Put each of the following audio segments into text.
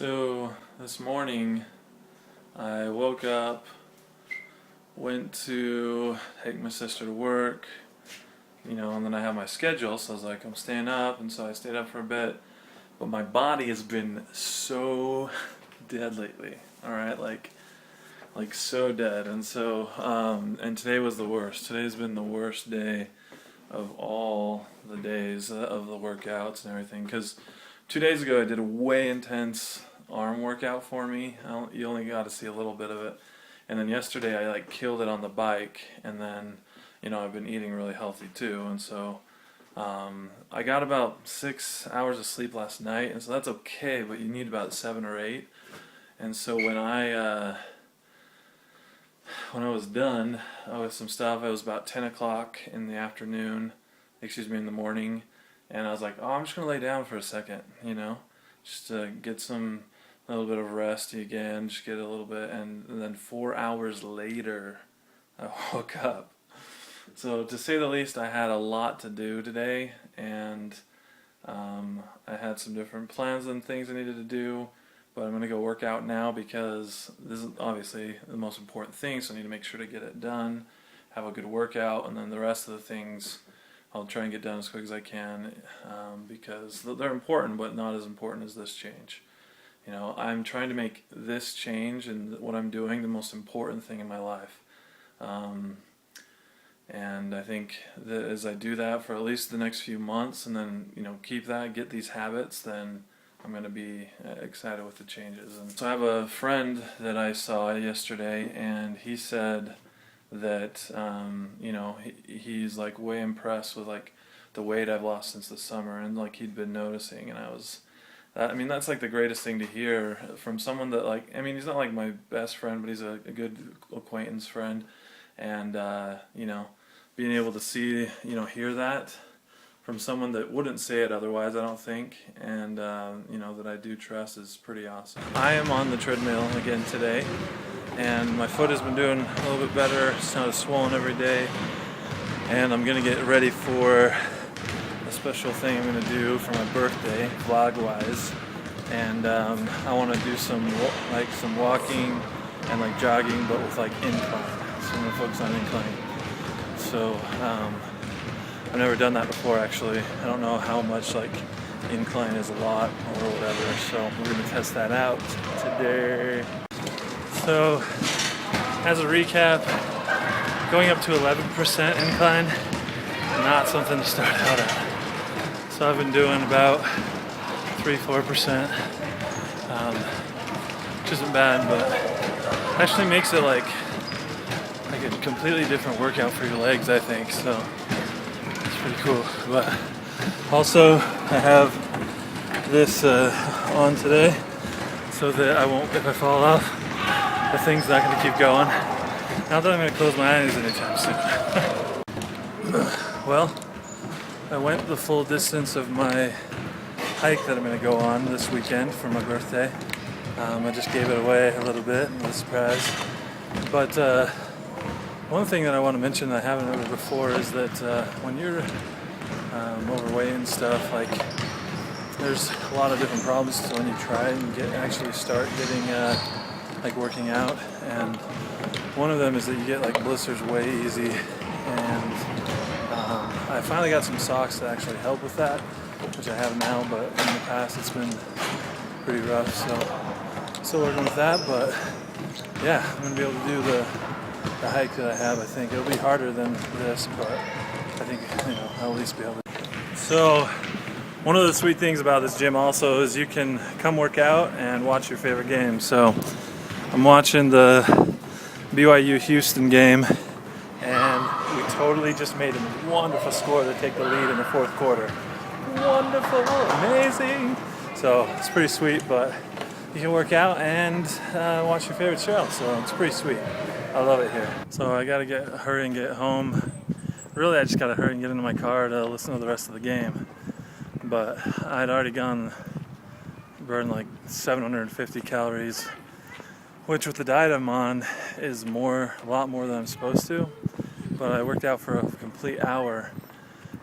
So this morning I woke up, went to take my sister to work, and then I have my schedule, so I was like, I'm staying up, and so I stayed up for a bit. But my body has been so dead lately, alright, like so dead, and and today was the worst. Today's been the worst day of all the days of the workouts and everything, because 2 days ago I did a way intense arm workout for me. You only got to see a little bit of it. And then yesterday I killed it on the bike, and then I've been eating really healthy too, and so I got about 6 hours of sleep last night, and so that's okay, but you need about 7 or 8. And so when I was done with some stuff, it was about 10 o'clock in the afternoon, in the morning, and I was like, oh, I'm just going to lay down for a second, just to get a little bit of rest again, just get a little bit, and then 4 hours later, I woke up. So to say the least, I had a lot to do today, and I had some different plans and things I needed to do, but I'm going to go work out now because this is obviously the most important thing, so I need to make sure to get it done, have a good workout, and then the rest of the things I'll try and get done as quick as I can, because they're important, but not as important as this change. I'm trying to make this change and what I'm doing the most important thing in my life. And I think that as I do that for at least the next few months, and then keep that, get these habits, then I'm going to be excited with the changes. And so I have a friend that I saw yesterday, and he said that he's way impressed with the weight I've lost since the summer, and he'd been noticing, and that's the greatest thing to hear from someone that he's not my best friend, but he's a good acquaintance friend, and being able to see, hear that from someone that wouldn't say it otherwise, I don't think, and that I do trust, is pretty awesome. I am on the treadmill again today, and my foot has been doing a little bit better. It's not as swollen every day, and I'm gonna get ready for a special thing I'm gonna do for my birthday, vlog-wise, and I want to do some walking and jogging, but with incline. So I'm gonna focus on incline. So I've never done that before, actually. I don't know how much incline is a lot or whatever, so we're gonna test that out today. So as a recap, going up to 11% incline, not something to start out at. So I've been doing about 3-4%, which isn't bad, but actually makes it like a completely different workout for your legs, I think. So it's pretty cool. But also I have this on today so that I won't, if I fall off, the thing's not going to keep going. Not that I'm going to close my eyes anytime soon. Well, I went the full distance of my hike that I'm going to go on this weekend for my birthday. I just gave it away a little bit, a surprise. But one thing that I want to mention that I haven't noted before is that when you're overweight and stuff, there's a lot of different problems when you try and actually start getting working out, and one of them is that you get blisters way easy, and I finally got some socks that actually help with that, which I have now, but in the past it's been pretty rough, so still working with that. But yeah, I'm going to be able to do the hike that I have. I think it'll be harder than this, but I think I'll at least be able to. So one of the sweet things about this gym also is you can come work out and watch your favorite game. So I'm watching the BYU Houston game, and we totally just made a wonderful score to take the lead in the fourth quarter. Wonderful, amazing. So it's pretty sweet, but you can work out and watch your favorite show, so it's pretty sweet. I love it here. So I gotta hurry and get home. Really, I just gotta hurry and get into my car to listen to the rest of the game. But I'd already burned 750 calories, which with the diet I'm on is a lot more than I'm supposed to. But I worked out for a complete hour,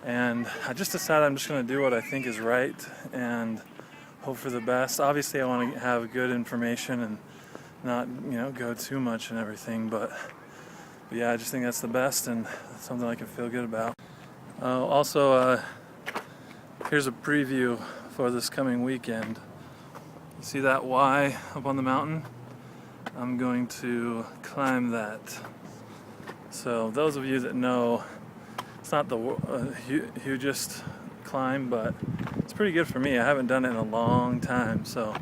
and I just decided I'm just gonna do what I think is right, and hope for the best. Obviously I want to have good information and not, go too much and everything, but yeah, I just think that's the best and something I can feel good about. Also, here's a preview for this coming weekend. You see that Y up on the mountain? I'm going to climb that. So those of you that know, it's not the hugest climb, but it's pretty good for me. I haven't done it in a long time, so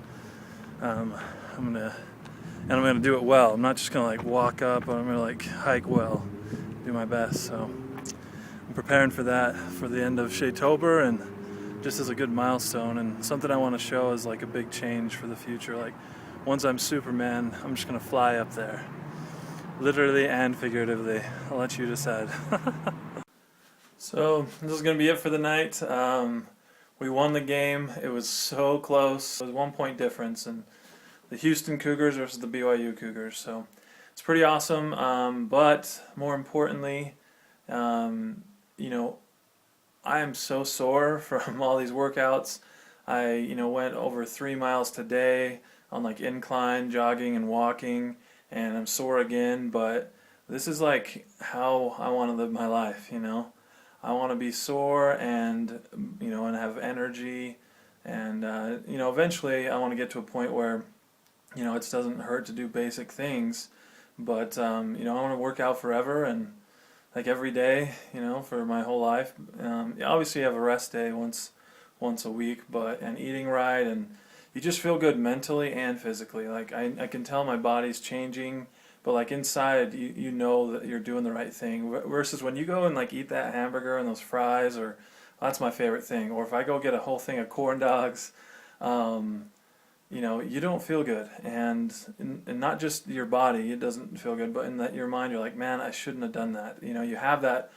I'm gonna do it well. I'm not just gonna like walk up, but I'm gonna like hike well, do my best. So I'm preparing for that for the end of ShayTober, and just as a good milestone and something I want to show as like a big change for the future. Like once I'm Superman, I'm just gonna fly up there, literally and figuratively. I'll let you decide. So this is gonna be it for the night. We won the game. It was so close. It was 1 point difference, and the Houston Cougars versus the BYU Cougars. So it's pretty awesome. But more importantly, I am so sore from all these workouts. I went over 3 miles today on like incline, jogging and walking, and I'm sore again. But this is like how I want to live my life. I want to be sore and and have energy, and eventually I want to get to a point where it doesn't hurt to do basic things, but I want to work out forever and like every day, for my whole life. Obviously you have a rest day once a week, and eating right, and you just feel good mentally and physically. Like I can tell my body's changing, but like inside you know that you're doing the right thing, versus when you go and like eat that hamburger and those fries, or that's my favorite thing, or if I go get a whole thing of corn dogs, you don't feel good, and not just your body, it doesn't feel good, but in your mind, you're like, man, I shouldn't have done that. You have that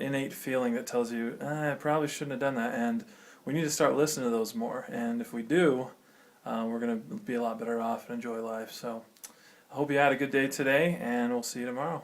innate feeling that tells you, I probably shouldn't have done that, and we need to start listening to those more. And if we do, we're going to be a lot better off and enjoy life. So I hope you had a good day today, and we'll see you tomorrow.